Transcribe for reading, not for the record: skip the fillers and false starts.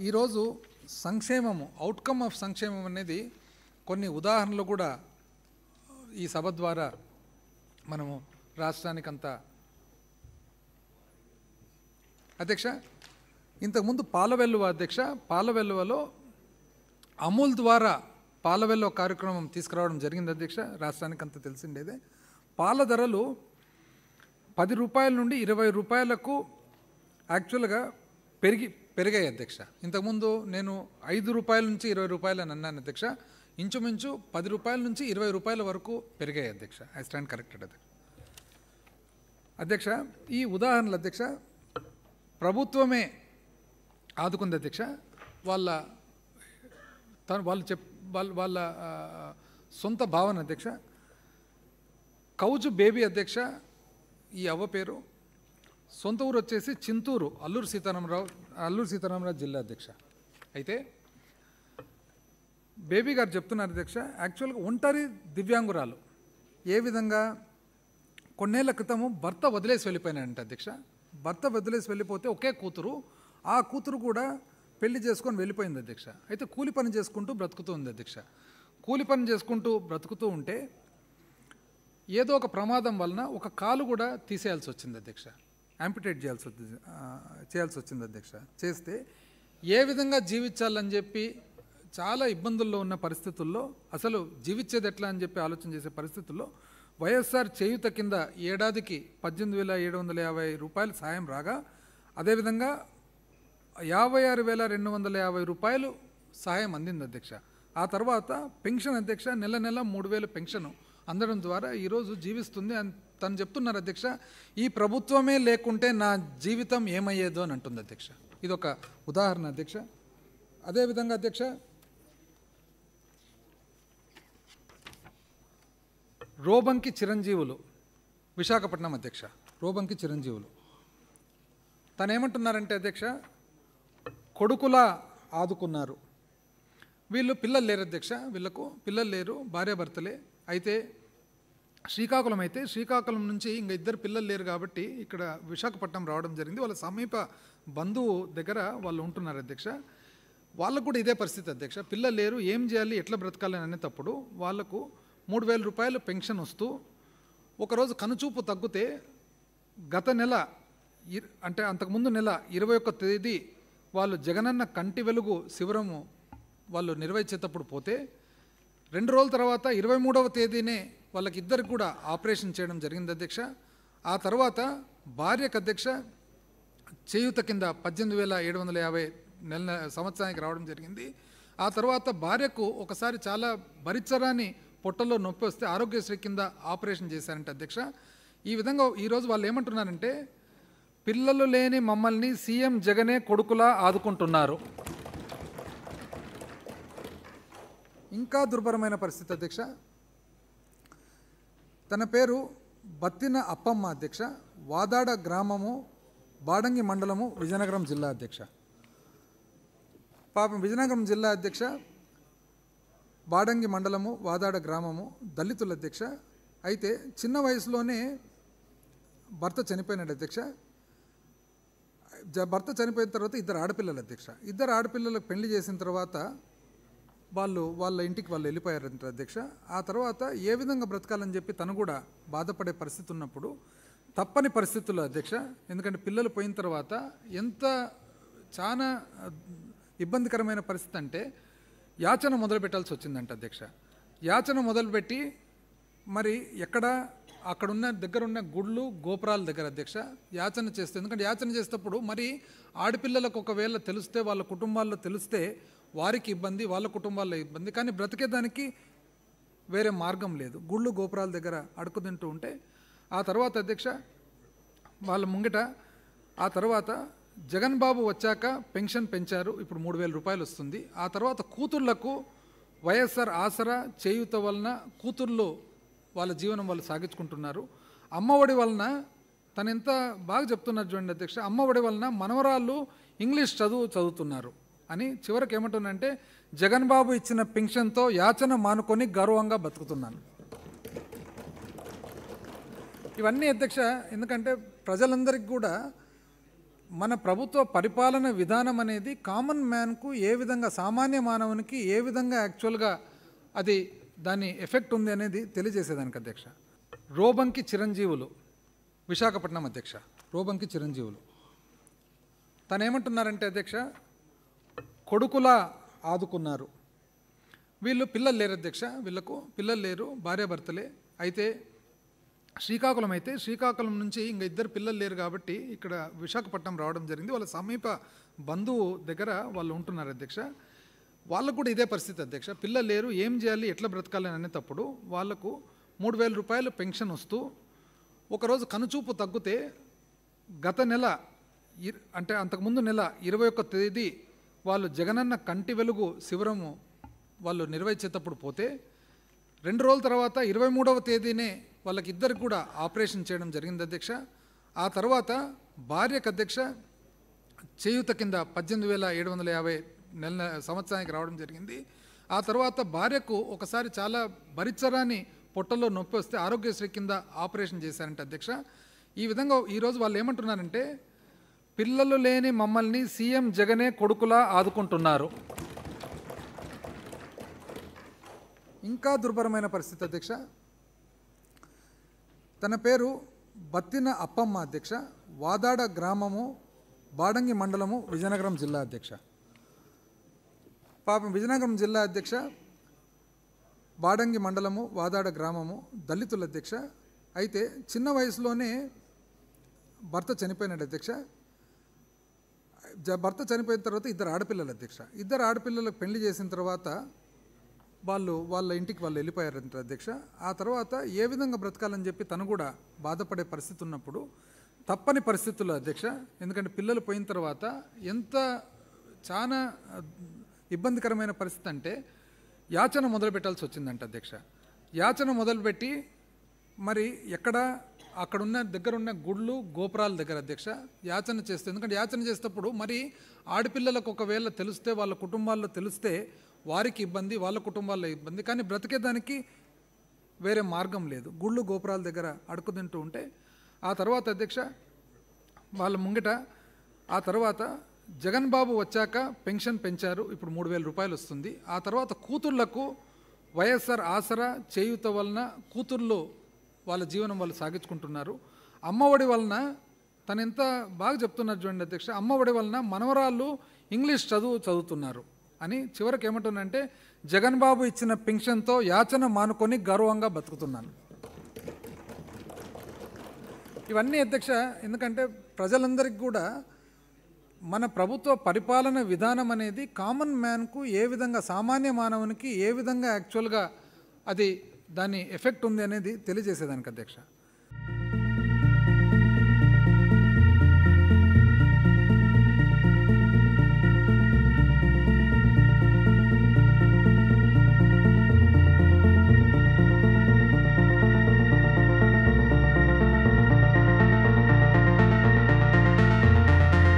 ఈరోజు సంక్షేమము outcome of సంక్షేమం అనేది కొన్ని ఉదాహరణలు కూడా ఈ సభ ద్వారా మనము రాష్ట్రానికంతా అధ్యక్ష ఇంతకుముందు పాలవెల్లువ అధ్యక్ష పాలవెల్లువలో అమూల్ ద్వారా పాలవెల్లువ కార్యక్రమం తీసుకురావడం జరిగింది అధ్యక్ష. రాష్ట్రానికి అంతా తెలిసిండేదే. పాల ధరలు 10 రూపాయల నుండి 20 రూపాయలకు యాక్చువల్గా పెరిగాయి అధ్యక్ష. ఇంతకుముందు నేను 5 రూపాయల నుంచి 20 రూపాయలు అని అన్నాను అధ్యక్ష. ఇంచుమించు 10 రూపాయల నుంచి 20 రూపాయల వరకు పెరిగాయి అధ్యక్ష. ఐ స్టాండ్ కరెక్టెడ్ అధ్యక్ష. ఈ ఉదాహరణలు అధ్యక్ష ప్రభుత్వమే ఆదుకుంది అధ్యక్ష. వాళ్ళ సొంత భావన అధ్యక్ష. కౌజు బేబీ అధ్యక్ష. ఈ అవ్వ పేరు సొంత ఊరు వచ్చేసి చింతూరు, అల్లూరు సీతారామరాజు జిల్లా అధ్యక్ష. అయితే బేబీ గారు చెప్తున్నారు అధ్యక్ష, యాక్చువల్గా ఒంటరి దివ్యాంగురాలు. ఏ విధంగా కొన్నేళ్ల క్రితము భర్త వదిలేసి వెళ్ళిపోయినాడంట అధ్యక్ష. భర్త వదిలేసి వెళ్ళిపోతే ఒకే కూతురు, ఆ కూతురు కూడా పెళ్లి చేసుకొని వెళ్ళిపోయింది అధ్యక్ష. అయితే కూలి పని చేసుకుంటూ బ్రతుకుతూ ఉంది అధ్యక్ష. కూలి పని చేసుకుంటూ బ్రతుకుతూ ఉంటే ఏదో ఒక ప్రమాదం వలన ఒక కాలు కూడా తీసేయాల్సి వచ్చింది అధ్యక్ష. యాంపిటేట్ చేయాల్సి వచ్చింది అధ్యక్ష. చేస్తే ఏ విధంగా జీవించాలని చెప్పి చాలా ఇబ్బందుల్లో ఉన్న పరిస్థితుల్లో, అసలు జీవించేది ఎట్లా అని చెప్పి ఆలోచన చేసే పరిస్థితుల్లో వైఎస్ఆర్ చేయూత కింద ఏడాదికి 18,750 రూపాయలు సాయం రాగా, అదేవిధంగా 56,250 రూపాయలు సహాయం అందింది అధ్యక్ష. ఆ తర్వాత పెన్షన్ అధ్యక్ష, నెల 3,000 పెన్షన్ అందడం ద్వారా ఈరోజు జీవిస్తుంది అని తను చెప్తున్నారు అధ్యక్ష. ఈ ప్రభుత్వమే లేకుంటే నా జీవితం ఏమయ్యేదో అని అంటుంది అధ్యక్ష. ఇదొక ఉదాహరణ అధ్యక్ష. అదేవిధంగా అధ్యక్ష రోబంకి చిరంజీవులు విశాఖపట్నం అధ్యక్ష. రోబంకి చిరంజీవులు తను ఏమంటున్నారంటే అధ్యక్ష, కొడుకులా ఆదుకున్నారు. వీళ్ళు పిల్లలు లేరు అధ్యక్ష. వీళ్ళకు పిల్లలు లేరు, భార్యాభర్తలే. అయితే శ్రీకాకుళం నుంచి ఇంకా 2 పిల్లలు లేరు కాబట్టి ఇక్కడ విశాఖపట్నం రావడం జరిగింది. వాళ్ళ సమీప బంధువు దగ్గర వాళ్ళు ఉంటున్నారు అధ్యక్ష. వాళ్ళకు కూడా ఇదే పరిస్థితి అధ్యక్ష. పిల్లలు లేరు, ఏం చేయాలి, ఎట్లా బ్రతకాలి అనేటప్పుడు వాళ్లకు 3,000 రూపాయలు పెన్షన్ వస్తూ, ఒకరోజు కనుచూపు తగ్గితే గత నెల అంటే అంతకుముందు నెల 21వ తేదీ వాళ్ళు జగనన్న కంటి వెలుగు శిబిరము వాళ్ళు నిర్వహించేటప్పుడు పోతే 2 రోజుల తర్వాత 23వ తేదీనే వాళ్ళకి ఇద్దరికి కూడా ఆపరేషన్ చేయడం జరిగింది అధ్యక్ష. ఆ తర్వాత భార్యకు అధ్యక్ష చేయూత కింద 18,750 సంవత్సరానికి రావడం జరిగింది. ఆ తర్వాత భార్యకు ఒకసారి చాలా భరించరాని పొట్టలో నొప్పి వస్తే ఆరోగ్యశ్రీ కింద ఆపరేషన్ చేశారంట అధ్యక్ష. ఈ విధంగా ఈరోజు వాళ్ళు ఏమంటున్నారంటే, పిల్లలు లేని మమ్మల్ని సీఎం జగనే కొడుకులా ఆదుకుంటున్నారు. ఇంకా దుర్భరమైన పరిస్థితి అధ్యక్ష. తన పేరు బత్తిన అప్పమ్మ అధ్యక్ష. వాదాడ గ్రామము, బాడంగి మండలము, విజయనగరం జిల్లా అధ్యక్ష. పాపం విజయనగరం జిల్లా అధ్యక్ష, బాడంగి మండలము, వాదాడ గ్రామము, దళితుల అధ్యక్ష. అయితే చిన్న వయసులోనే భర్త చనిపోయినాడు అధ్యక్ష. భర్త చనిపోయిన తర్వాత 2 ఆడపిల్లలు అధ్యక్ష. 2 ఆడపిల్లలకు పెళ్లి చేసిన తర్వాత వాళ్ళ ఇంటికి వాళ్ళు వెళ్ళిపోయారంట అధ్యక్ష. ఆ తర్వాత ఏ విధంగా బ్రతకాలని చెప్పి తను కూడా బాధపడే పరిస్థితి ఉన్నప్పుడు, తప్పని పరిస్థితుల్లో అధ్యక్ష, ఎందుకంటే పిల్లలు పోయిన తర్వాత ఎంత చాలా ఇబ్బందికరమైన పరిస్థితి అంటే యాచన మొదలుపెట్టాల్సి వచ్చిందంట అధ్యక్ష. యాచన మొదలుపెట్టి మరి అక్కడున్న దగ్గరున్న గుళ్ళు గోపురాల దగ్గర అధ్యక్ష యాచన చేస్తే, ఎందుకంటే యాచన చేసేటప్పుడు మరి ఆడపిల్లలకు ఒకవేళ తెలిస్తే, వాళ్ళ కుటుంబాల్లో తెలిస్తే వారికి ఇబ్బంది, వాళ్ళ కుటుంబాల్లో ఇబ్బంది. కానీ బ్రతికేదానికి వేరే మార్గం లేదు. గుళ్ళు గోపురాల దగ్గర అడుగు తింటూ ఉంటే ఆ తర్వాత అధ్యక్ష వాళ్ళ ముంగిట ఆ తర్వాత జగన్ బాబు వచ్చాక పెన్షన్ పెంచారు. ఇప్పుడు 3,000 రూపాయలు వస్తుంది. ఆ తర్వాత కూతుర్లకు వైఎస్ఆర్ ఆసరా చేయూత వలన కూతుర్లు వాళ్ళ జీవనం వాళ్ళు సాగించుకుంటున్నారు. అమ్మఒడి వలన తను ఎంత బాగా చెప్తున్నారు చూడండి అధ్యక్ష, అమ్మఒడి వలన మనవరాళ్ళు ఇంగ్లీష్ చదువుతున్నారు అని. చివరికి ఏమంటున్నానంటే, జగన్ బాబు ఇచ్చిన పెన్షన్తో యాచన మానుకొని గౌరవంగా బతుకుతున్నాను. ఇవన్నీ అధ్యక్ష ఎందుకంటే ప్రజలందరికీ కూడా మన ప్రభుత్వ పరిపాలన విధానం అనేది కామన్ మ్యాన్కు ఏ విధంగా, సామాన్య మానవునికి ఏ విధంగా యాక్చువల్గా అది దాని ఎఫెక్ట్ ఉంది అనేది తెలియజేసేదానికి అధ్యక్ష. రోబంకి చిరంజీవులు, విశాఖపట్నం అధ్యక్ష, రోబంకి చిరంజీవులు తను ఏమంటున్నారంటే అధ్యక్ష, కొడుకులా ఆదుకున్నారు. వీళ్ళు పిల్లలు లేరు అధ్యక్ష, వీళ్ళకు పిల్లలు లేరు, భార్యాభర్తలే. అయితే శ్రీకాకుళం నుంచి ఇంకా ఇద్దరు పిల్లలు లేరు కాబట్టి ఇక్కడ విశాఖపట్నం రావడం జరిగింది. వాళ్ళ సమీప బంధువు దగ్గర వాళ్ళు ఉంటున్నారు అధ్యక్ష. వాళ్ళకు కూడా ఇదే పరిస్థితి అధ్యక్ష, పిల్లలు లేరు, ఏం చేయాలి, ఎట్లా బ్రతకాలని అనేటప్పుడు వాళ్ళకు 3,000 రూపాయలు పెన్షన్ వస్తూ ఒకరోజు కనుచూపు తగ్గితే గత నెల అంటే అంతకుముందు నెల 21వ తేదీ వాళ్ళు జగనన్న కంటి వెలుగు శిబిరము వాళ్ళు నిర్వహించేటప్పుడు పోతే 2 రోజుల తర్వాత 23వ తేదీనే వాళ్ళకి ఇద్దరికి కూడా ఆపరేషన్ చేయడం జరిగింది అధ్యక్ష. ఆ తర్వాత భార్యకు అధ్యక్ష చేయూత కింద 18,750 సంవత్సరానికి రావడం జరిగింది. ఆ తర్వాత భార్యకు ఒకసారి చాలా భరించరాని పొట్టలో నొప్పి వస్తే ఆరోగ్యశ్రీ కింద ఆపరేషన్ చేశారంటే అధ్యక్ష. ఈ విధంగా ఈరోజు వాళ్ళు ఏమంటున్నారంటే, పిల్లలు లేని మమ్మల్ని సీఎం జగనే కొడుకులా ఆదుకుంటున్నారు. ఇంకా దుర్భరమైన పరిస్థితి అధ్యక్ష. తన పేరు బత్తిన అప్పమ్మ అధ్యక్ష, వాదాడ గ్రామము, బాడంగి మండలము, విజయనగరం జిల్లా అధ్యక్ష. పాపం విజయనగరం జిల్లా అధ్యక్ష, బాడంగి మండలము, వాదాడ గ్రామము, దళితుల అధ్యక్ష. అయితే చిన్న వయసులోనే భర్త చనిపోయినాడు అధ్యక్ష. భర్త చనిపోయిన తర్వాత ఇద్దరు ఆడపిల్లలు అధ్యక్ష. ఇద్దరు ఆడపిల్లలకు పెళ్లి చేసిన తర్వాత వాళ్ళ ఇంటికి వాళ్ళు వెళ్ళిపోయారంట అధ్యక్ష. ఆ తర్వాత ఏ విధంగా బ్రతకాలని చెప్పి తను కూడా బాధపడే పరిస్థితి ఉన్నప్పుడు తప్పని పరిస్థితుల్లో అధ్యక్ష, ఎందుకంటే పిల్లలు పోయిన తర్వాత ఎంత చాలా ఇబ్బందికరమైన పరిస్థితి అంటే యాచన మొదలు పెట్టాల్సి వచ్చిందంట అధ్యక్ష. యాచన మొదలుపెట్టి మరి అక్కడున్న దగ్గరున్న గుళ్ళు గోపురాల దగ్గర అధ్యక్ష యాచన చేస్తే, ఎందుకంటే యాచన చేసేటప్పుడు మరి ఆడపిల్లలకు ఒకవేళ తెలిస్తే, వాళ్ళ కుటుంబాల్లో తెలిస్తే వారికి ఇబ్బంది, వాళ్ళ కుటుంబాల్లో ఇబ్బంది, కానీ బ్రతికేదానికి వేరే మార్గం లేదు. గుళ్ళు గోపురాల దగ్గర అడుగు తింటూ ఉంటే ఆ తర్వాత అధ్యక్ష వాళ్ళ ముంగిట ఆ తర్వాత జగన్ బాబు వచ్చాక పెన్షన్ పెంచారు, ఇప్పుడు 3,000 రూపాయలు వస్తుంది. ఆ తర్వాత కూతుర్లకు వైఎస్ఆర్ ఆసరా చేయూత వలన కూతుర్లు వాళ్ళ జీవనం వాళ్ళు సాగించుకుంటున్నారు. అమ్మఒడి వలన తను ఎంత బాగా చెప్తున్నారు చూడండి అధ్యక్ష, అమ్మఒడి వలన మనవరాళ్ళు ఇంగ్లీష్ చదువుతున్నారు అని. చివరికి ఏమంటున్నానంటే, జగన్ బాబు ఇచ్చిన పెన్షన్తో యాచన మానుకొని గర్వంగా బతుకుతున్నాను. ఇవన్నీ అధ్యక్ష ఎందుకంటే ప్రజలందరికీ కూడా మన ప్రభుత్వ పరిపాలన విధానం అనేది కామన్ మ్యాన్కు ఏ విధంగా, సామాన్య మానవునికి ఏ విధంగా యాక్చువల్గా అది దాని ఎఫెక్ట్ ఉంది అనేది తెలియజేసేదానికి అధ్యక్ష.